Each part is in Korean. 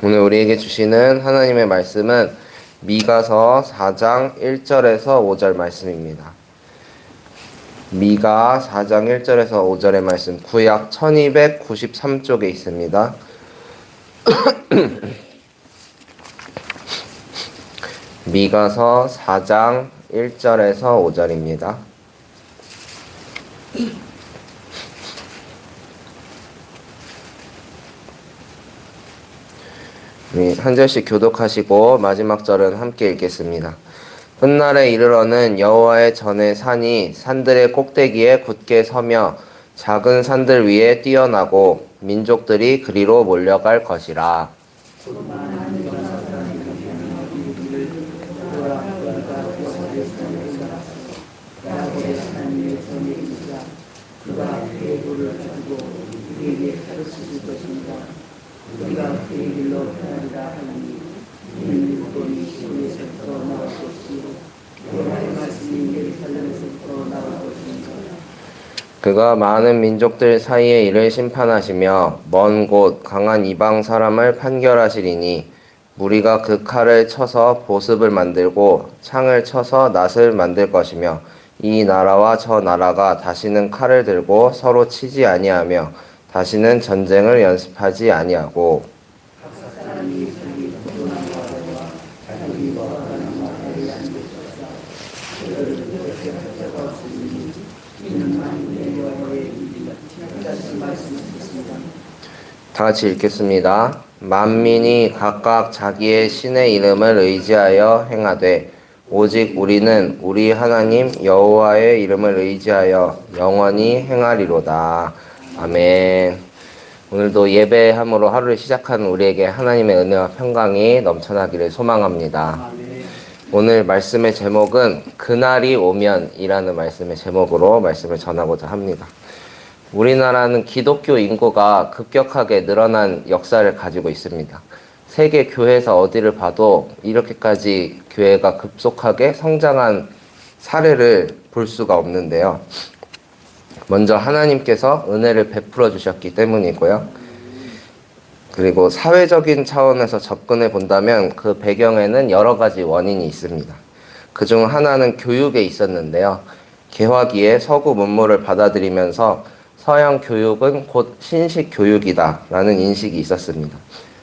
오늘 우리에게 주시는 하나님의 말씀은 미가서 4장 1절에서 5절 말씀입니다. 미가 4장 1절에서 5절의 말씀, 구약 1293쪽에 있습니다. 미가서 4장 1절에서 5절입니다. 한 절씩 교독하시고 마지막 절은 함께 읽겠습니다. 훗날에 이르러는 여호와의 전의 산이 산들의 꼭대기에 굳게 서며 작은 산들 위에 뛰어나고 민족들이 그리로 몰려갈 것이라. 그가 많은 민족들 사이에 이를 심판하시며 먼 곳 강한 이방 사람을 판결하시리니 무리가 그 칼을 쳐서 보습을 만들고 창을 쳐서 낫을 만들 것이며 이 나라와 저 나라가 다시는 칼을 들고 서로 치지 아니하며 다시는 전쟁을 연습하지 아니하고 다 같이 읽겠습니다. 만민이 각각 자기의 신의 이름을 의지하여 행하되 오직 우리는 우리 하나님 여호와의 이름을 의지하여 영원히 행하리로다. 아멘. 오늘도 예배함으로 하루를 시작하는 우리에게 하나님의 은혜와 평강이 넘쳐나기를 소망합니다. 오늘 말씀의 제목은 그날이 오면이라는 말씀의 제목으로 말씀을 전하고자 합니다. 우리나라는 기독교 인구가 급격하게 늘어난 역사를 가지고 있습니다. 세계 교회에서 어디를 봐도 이렇게까지 교회가 급속하게 성장한 사례를 볼 수가 없는데요. 먼저 하나님께서 은혜를 베풀어 주셨기 때문이고요. 그리고 사회적인 차원에서 접근해 본다면 그 배경에는 여러 가지 원인이 있습니다. 그중 하나는 교육에 있었는데요. 개화기에 서구 문물을 받아들이면서 서양 교육은 곧 신식 교육이다 라는 인식이 있었습니다.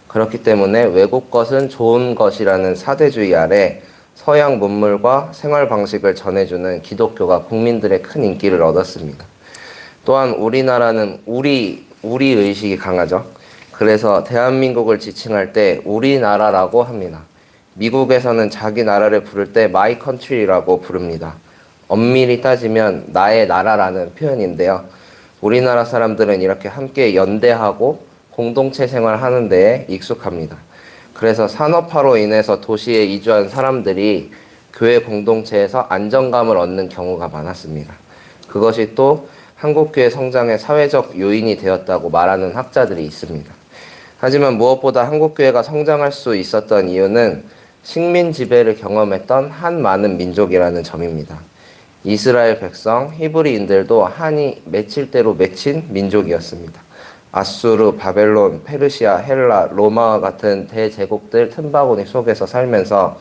그렇기 때문에 외국 것은 좋은 것이라는 사대주의 아래 서양 문물과 생활 방식을 전해주는 기독교가 국민들의 큰 인기를 얻었습니다. 또한 우리나라는 우리 의식이 강하죠. 그래서 대한민국을 지칭할 때 우리나라라고 합니다. 미국에서는 자기 나라를 부를 때 my country라고 부릅니다. 엄밀히 따지면 나의 나라라는 표현인데요. 우리나라 사람들은 이렇게 함께 연대하고 공동체 생활하는 데에 익숙합니다. 그래서 산업화로 인해서 도시에 이주한 사람들이 교회 공동체에서 안정감을 얻는 경우가 많았습니다. 그것이 또 한국교회 성장의 사회적 요인이 되었다고 말하는 학자들이 있습니다. 하지만 무엇보다 한국교회가 성장할 수 있었던 이유는 식민 지배를 경험했던 한 많은 민족이라는 점입니다. 이스라엘 백성, 히브리인들도 한이 맺힐 대로 맺힌 민족이었습니다. 아수르, 바벨론, 페르시아, 헬라, 로마와 같은 대제국들 틈바구니 속에서 살면서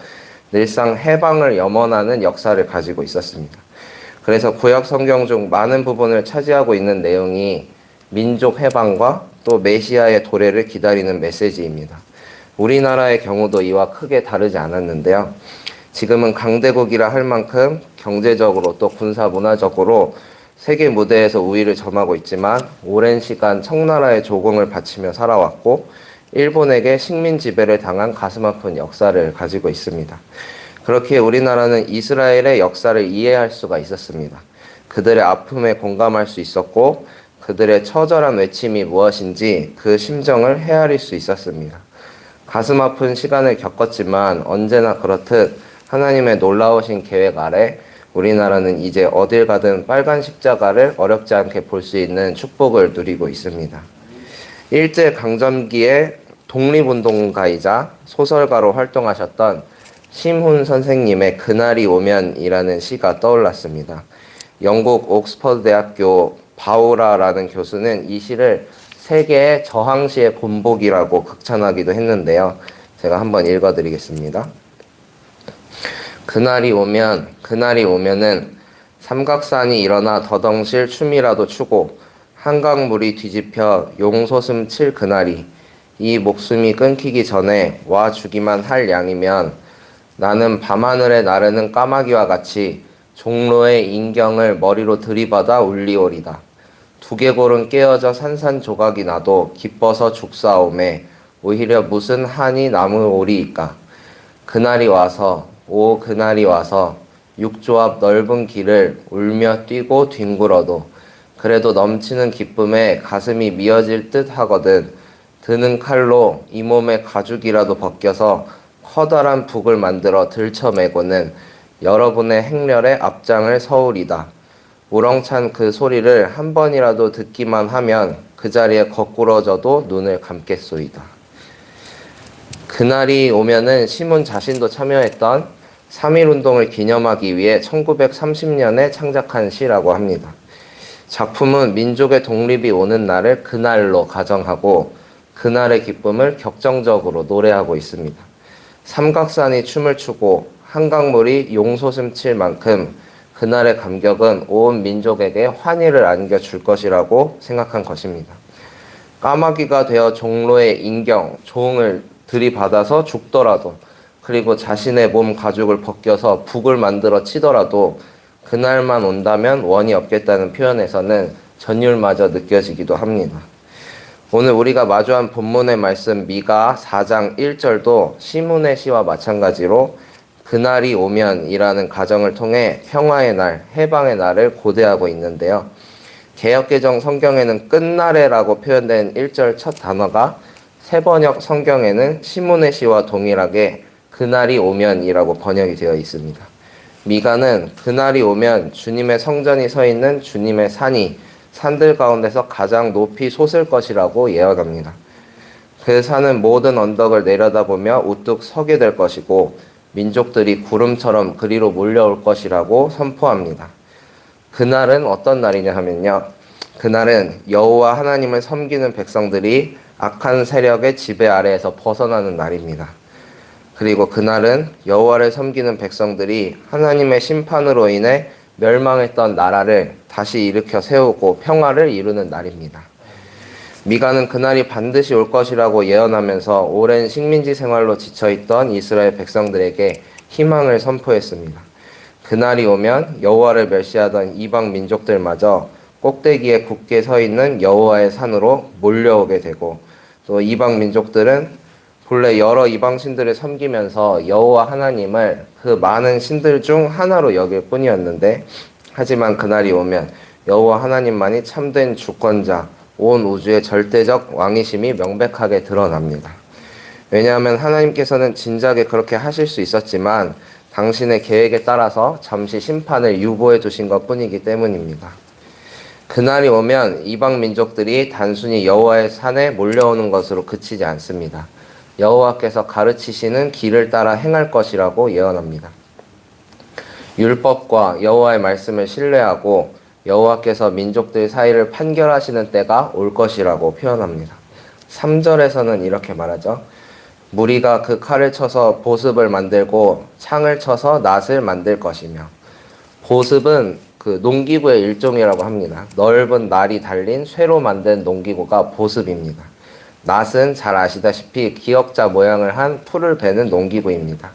늘상 해방을 염원하는 역사를 가지고 있었습니다. 그래서 구약 성경 중 많은 부분을 차지하고 있는 내용이 민족 해방과 또 메시아의 도래를 기다리는 메시지입니다. 우리나라의 경우도 이와 크게 다르지 않았는데요. 지금은 강대국이라 할 만큼 경제적으로 또 군사 문화적으로 세계 무대에서 우위를 점하고 있지만 오랜 시간 청나라의 조공을 바치며 살아왔고 일본에게 식민 지배를 당한 가슴 아픈 역사를 가지고 있습니다. 그렇기에 우리나라는 이스라엘의 역사를 이해할 수가 있었습니다. 그들의 아픔에 공감할 수 있었고 그들의 처절한 외침이 무엇인지 그 심정을 헤아릴 수 있었습니다. 가슴 아픈 시간을 겪었지만 언제나 그렇듯 하나님의 놀라우신 계획 아래 우리나라는 이제 어딜 가든 빨간 십자가를 어렵지 않게 볼 수 있는 축복을 누리고 있습니다. 일제강점기에 독립운동가이자 소설가로 활동하셨던 심훈 선생님의 그날이 오면이라는 시가 떠올랐습니다. 영국 옥스퍼드 대학교 바우라라는 교수는 이 시를 세계의 저항시의 본복이라고 극찬하기도 했는데요. 제가 한번 읽어드리겠습니다. 그날이 오면은 삼각산이 일어나 더덩실 춤이라도 추고 한강물이 뒤집혀 용솟음 칠 그날이 이 목숨이 끊기기 전에 와 주기만 할 양이면 나는 밤하늘에 나르는 까마귀와 같이 종로의 인경을 머리로 들이받아 울리오리다. 두개골은 깨어져 산산조각이 나도 기뻐서 죽사오매 오히려 무슨 한이 남으오리이까. 그날이 와서 그날이 와서 육조 앞 넓은 길을 울며 뛰고 뒹굴어도 그래도 넘치는 기쁨에 가슴이 미어질 듯 하거든. 드는 칼로 이 몸의 가죽이라도 벗겨서 커다란 북을 만들어 들쳐매고는 여러분의 행렬의 앞장을 서우리다. 우렁찬 그 소리를 한 번이라도 듣기만 하면 그 자리에 거꾸러져도 눈을 감겠소이다. 그날이 오면은 시몬 자신도 참여했던 3.1운동을 기념하기 위해 1930년에 창작한 시라고 합니다. 작품은 민족의 독립이 오는 날을 그날로 가정하고 그날의 기쁨을 격정적으로 노래하고 있습니다. 삼각산이 춤을 추고 한강물이 용솟음 칠 만큼 그날의 감격은 온 민족에게 환희를 안겨줄 것이라고 생각한 것입니다. 까마귀가 되어 종로의 인경, 종을 들이받아서 죽더라도 그리고 자신의 몸 가죽을 벗겨서 북을 만들어 치더라도 그날만 온다면 원이 없겠다는 표현에서는 전율마저 느껴지기도 합니다. 오늘 우리가 마주한 본문의 말씀 미가 4장 1절도 시문의 시와 마찬가지로 그날이 오면이라는 가정을 통해 평화의 날, 해방의 날을 고대하고 있는데요. 개역개정 성경에는 끝날에라고 표현된 1절 첫 단어가 새번역 성경에는 시문의 시와 동일하게 그날이 오면이라고 번역이 되어 있습니다. 미가는 그날이 오면 주님의 성전이 서 있는 주님의 산이 산들 가운데서 가장 높이 솟을 것이라고 예언합니다. 그 산은 모든 언덕을 내려다보며 우뚝 서게 될 것이고 민족들이 구름처럼 그리로 몰려올 것이라고 선포합니다. 그날은 어떤 날이냐 하면요. 그날은 여호와 하나님을 섬기는 백성들이 악한 세력의 지배 아래에서 벗어나는 날입니다. 그리고 그날은 여호와를 섬기는 백성들이 하나님의 심판으로 인해 멸망했던 나라를 다시 일으켜 세우고 평화를 이루는 날입니다. 미가는 그날이 반드시 올 것이라고 예언하면서 오랜 식민지 생활로 지쳐있던 이스라엘 백성들에게 희망을 선포했습니다. 그날이 오면 여호와를 멸시하던 이방 민족들마저 꼭대기에 굳게 서 있는 여호와의 산으로 몰려오게 되고 또 이방 민족들은 본래 여러 이방 신들을 섬기면서 여호와 하나님을 그 많은 신들 중 하나로 여길 뿐이었는데 하지만 그날이 오면 여호와 하나님만이 참된 주권자, 온 우주의 절대적 왕이심이 명백하게 드러납니다. 왜냐하면 하나님께서는 진작에 그렇게 하실 수 있었지만 당신의 계획에 따라서 잠시 심판을 유보해 두신 것 뿐이기 때문입니다. 그날이 오면 이방 민족들이 단순히 여호와의 산에 몰려오는 것으로 그치지 않습니다. 여호와께서 가르치시는 길을 따라 행할 것이라고 예언합니다. 율법과 여호와의 말씀을 신뢰하고 여호와께서 민족들 사이를 판결하시는 때가 올 것이라고 표현합니다. 3절에서는 이렇게 말하죠. 무리가 그 칼을 쳐서 보습을 만들고 창을 쳐서 낫을 만들 것이며 보습은 그 농기구의 일종이라고 합니다. 넓은 날이 달린 쇠로 만든 농기구가 보습입니다. 낫은 잘 아시다시피 기역자 모양을 한 풀을 베는 농기구입니다.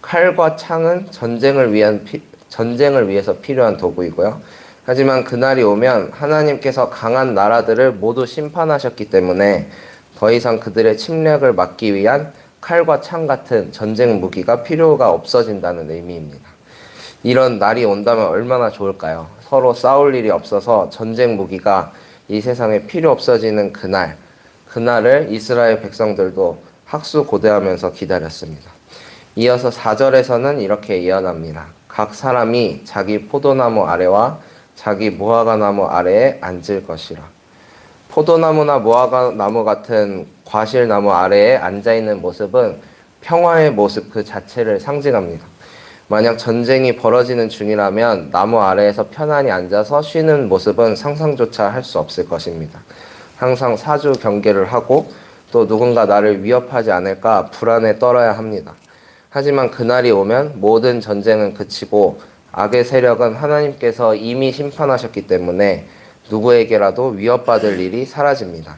칼과 창은 전쟁을 위해서 필요한 도구이고요. 하지만 그날이 오면 하나님께서 강한 나라들을 모두 심판하셨기 때문에 더 이상 그들의 침략을 막기 위한 칼과 창 같은 전쟁 무기가 필요가 없어진다는 의미입니다. 이런 날이 온다면 얼마나 좋을까요? 서로 싸울 일이 없어서 전쟁 무기가 이 세상에 필요 없어지는 그날을 이스라엘 백성들도 학수고대하면서 기다렸습니다. 이어서 4절에서는 이렇게 예언합니다. 각 사람이 자기 포도나무 아래와 자기 무화과나무 아래에 앉을 것이라. 포도나무나 무화과나무 같은 과실나무 아래에 앉아있는 모습은 평화의 모습 그 자체를 상징합니다. 만약 전쟁이 벌어지는 중이라면 나무 아래에서 편안히 앉아서 쉬는 모습은 상상조차 할 수 없을 것입니다. 항상 사주 경계를 하고 또 누군가 나를 위협하지 않을까 불안에 떨어야 합니다. 하지만 그날이 오면 모든 전쟁은 그치고 악의 세력은 하나님께서 이미 심판하셨기 때문에 누구에게라도 위협받을 일이 사라집니다.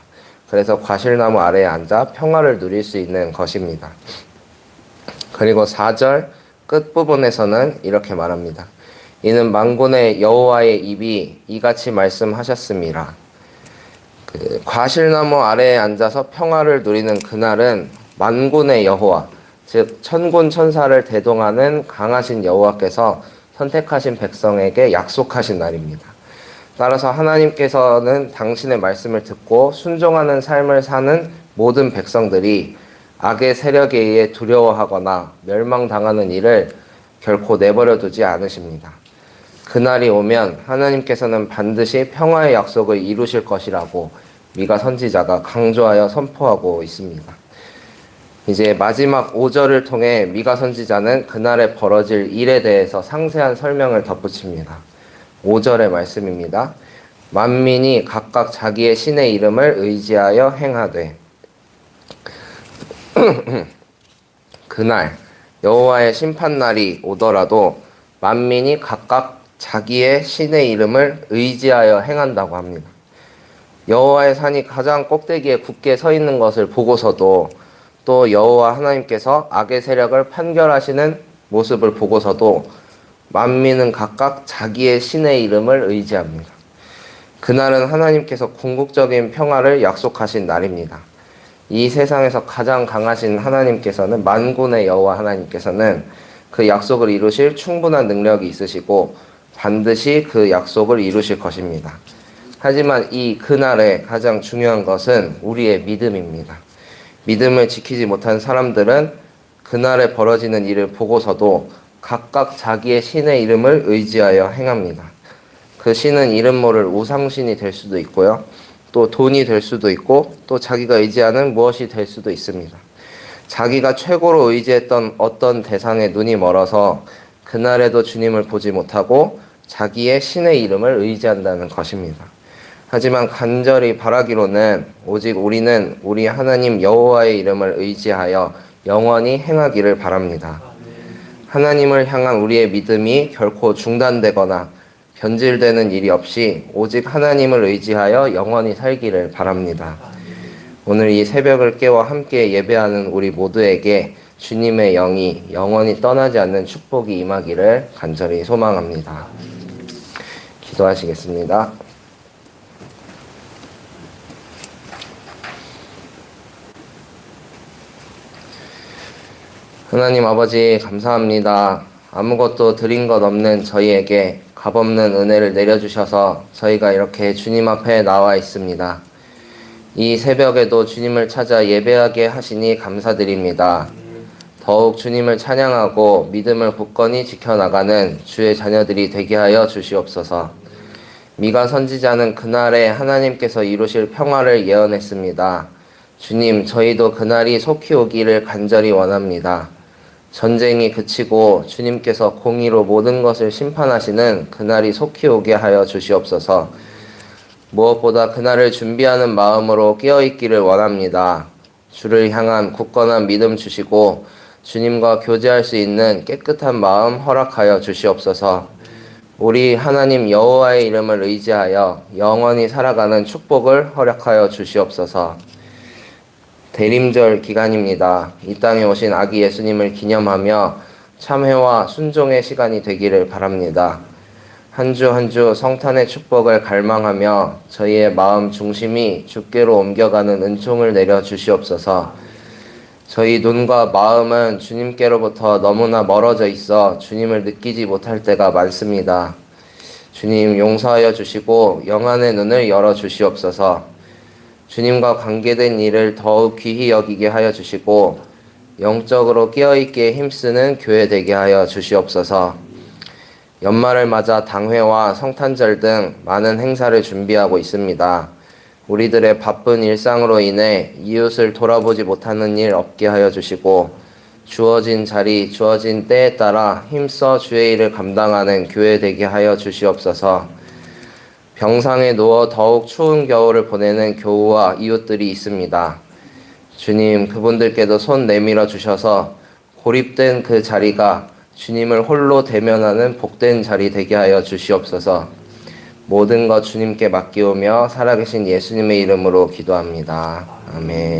그래서 과실나무 아래에 앉아 평화를 누릴 수 있는 것입니다. 그리고 4절 끝부분에서는 이렇게 말합니다. 이는 만군의 여호와의 입이 이같이 말씀하셨습니다. 과실나무 아래에 앉아서 평화를 누리는 그날은 만군의 여호와, 즉 천군 천사를 대동하는 강하신 여호와께서 선택하신 백성에게 약속하신 날입니다. 따라서 하나님께서는 당신의 말씀을 듣고 순종하는 삶을 사는 모든 백성들이 악의 세력에 의해 두려워하거나 멸망당하는 일을 결코 내버려 두지 않으십니다. 그날이 오면 하나님께서는 반드시 평화의 약속을 이루실 것이라고 미가 선지자가 강조하여 선포하고 있습니다. 이제 마지막 5절을 통해 미가 선지자는 그날에 벌어질 일에 대해서 상세한 설명을 덧붙입니다. 5절의 말씀입니다. 만민이 각각 자기의 신의 이름을 의지하여 행하되 그날 여호와의 심판날이 오더라도 만민이 각각 자기의 신의 이름을 의지하여 행한다고 합니다. 여호와의 산이 가장 꼭대기에 굳게 서 있는 것을 보고서도 또 여호와 하나님께서 악의 세력을 판결하시는 모습을 보고서도 만민은 각각 자기의 신의 이름을 의지합니다. 그날은 하나님께서 궁극적인 평화를 약속하신 날입니다. 이 세상에서 가장 강하신 하나님께서는 만군의 여호와 하나님께서는 그 약속을 이루실 충분한 능력이 있으시고 반드시 그 약속을 이루실 것입니다. 하지만 이 그날에 가장 중요한 것은 우리의 믿음입니다. 믿음을 지키지 못한 사람들은 그날에 벌어지는 일을 보고서도 각각 자기의 신의 이름을 의지하여 행합니다. 그 신은 이름 모를 우상신이 될 수도 있고요. 또 돈이 될 수도 있고 또 자기가 의지하는 무엇이 될 수도 있습니다. 자기가 최고로 의지했던 어떤 대상에 눈이 멀어서 그날에도 주님을 보지 못하고 자기의 신의 이름을 의지한다는 것입니다. 하지만 간절히 바라기로는 오직 우리는 우리 하나님 여호와의 이름을 의지하여 영원히 행하기를 바랍니다. 하나님을 향한 우리의 믿음이 결코 중단되거나 변질되는 일이 없이 오직 하나님을 의지하여 영원히 살기를 바랍니다. 오늘 이 새벽을 깨워 함께 예배하는 우리 모두에게 주님의 영이 영원히 떠나지 않는 축복이 임하기를 간절히 소망합니다. 기도하시겠습니다. 하나님 아버지 감사합니다. 아무것도 드린 것 없는 저희에게 값없는 은혜를 내려주셔서 저희가 이렇게 주님 앞에 나와 있습니다. 이 새벽에도 주님을 찾아 예배하게 하시니 감사드립니다. 더욱 주님을 찬양하고 믿음을 굳건히 지켜나가는 주의 자녀들이 되게 하여 주시옵소서. 미가 선지자는 그날에 하나님께서 이루실 평화를 예언했습니다. 주님, 저희도 그날이 속히 오기를 간절히 원합니다. 전쟁이 그치고 주님께서 공의로 모든 것을 심판하시는 그날이 속히 오게 하여 주시옵소서. 무엇보다 그날을 준비하는 마음으로 깨어있기를 원합니다. 주를 향한 굳건한 믿음 주시고 주님과 교제할 수 있는 깨끗한 마음 허락하여 주시옵소서. 우리 하나님 여호와의 이름을 의지하여 영원히 살아가는 축복을 허락하여 주시옵소서. 대림절 기간입니다. 이 땅에 오신 아기 예수님을 기념하며 참회와 순종의 시간이 되기를 바랍니다. 한 주 한 주 성탄의 축복을 갈망하며 저희의 마음 중심이 주께로 옮겨가는 은총을 내려 주시옵소서. 저희 눈과 마음은 주님께로부터 너무나 멀어져 있어 주님을 느끼지 못할 때가 많습니다. 주님 용서하여 주시고 영안의 눈을 열어 주시옵소서. 주님과 관계된 일을 더욱 귀히 여기게 하여 주시고 영적으로 깨어있기에 힘쓰는 교회 되게 하여 주시옵소서. 연말을 맞아 당회와 성탄절 등 많은 행사를 준비하고 있습니다. 우리들의 바쁜 일상으로 인해 이웃을 돌아보지 못하는 일 없게 하여 주시고 주어진 자리, 주어진 때에 따라 힘써 주의 일을 감당하는 교회 되게 하여 주시옵소서. 병상에 누워 더욱 추운 겨울을 보내는 교우와 이웃들이 있습니다. 주님, 그분들께도 손 내밀어 주셔서 고립된 그 자리가 주님을 홀로 대면하는 복된 자리 되게 하여 주시옵소서. 모든 것 주님께 맡기오며 살아계신 예수님의 이름으로 기도합니다. 아멘.